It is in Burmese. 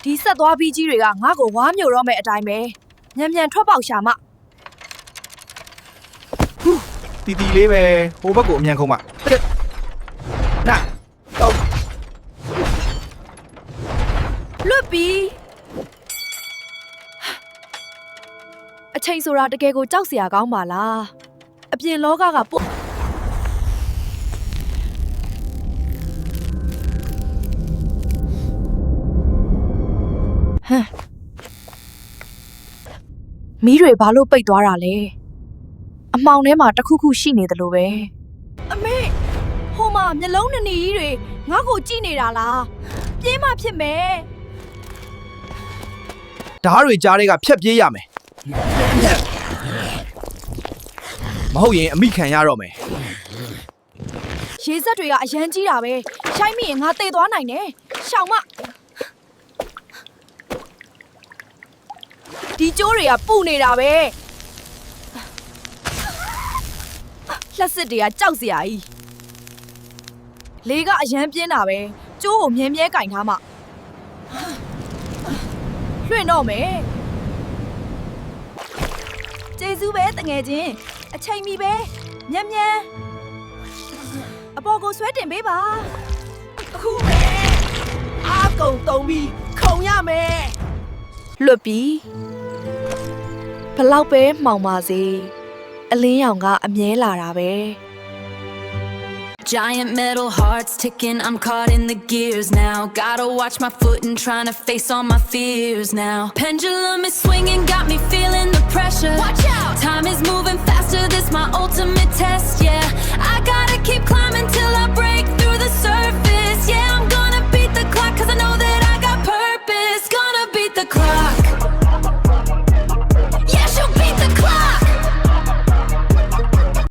ဒီဆက်သွားပြီးကြီးတွေကငါ့ကိုဝါမျိုးတော့မဲ့အတိုင်းပဲမြန်ထွက်ပေါက်ရှာမ တီတီလေးပဲဟိုဘက်ကိုအမြန်ခုံးပါနာတော့ လွတ်ပြီးအချိန်ဆိုတာတကယ်ကိုကြောက်စရာကောင်းပါလားအပြင်လောကကပို့မီးတွေဘာလို့ပိတ်သွားတာလဲအမှောင်ထဲမှာတခုခုရှိနေတယ်လို့ပဲအမေဟိုမှာမျက်လုံးနှစ်နီးတွေငါ့ကိုကြည့်နေတာလားပြေးမှဖြစ်မယ် ဓားတွေကြားတွေကဖြတ်ပြေးရမယ်မဟုတ်ရင်အမိခံရတော့မယ် ရေစက်တွေကအရန်ကြီးတာပဲရှိုင်းမိရင်ငါတေသွားနိုင်တယ်ရှောင်မဒီကျိုးတွေကပူနေတာပဲလက်စစ်တွေကကြောက်စရာကြီးလေကအရန်ပြင်းတာပဲကျိုးကိုမြဲမြဲကင်ထားမှလွှင့်တော့မယ်ကျေးဇူးပဲတငယ်ချင်းအချိန်မီပဲမြန်အပေါ်ကိုဆွဲတင်ပေးပါအခုပဲအားကုန်တုံးပြီးခုံရမယ်လွတ်ပြီးဘလောက်ပဲမှောင်ပါစေအလင်းရောင်ကအမြဲလာတာပဲ Giant metal hearts ticking, I'm caught in the gears now. Gotta watch my foot and trying to face all my fears now. Pendulum is swinging, got me feeling the pressure. Watch out! Time is moving faster, this my ultimate test, yeah. I gotta keep climbing till I break through the surface. Yeah, I'm gonna beat the clock, cause I know that I got purpose. Gonna beat the clock.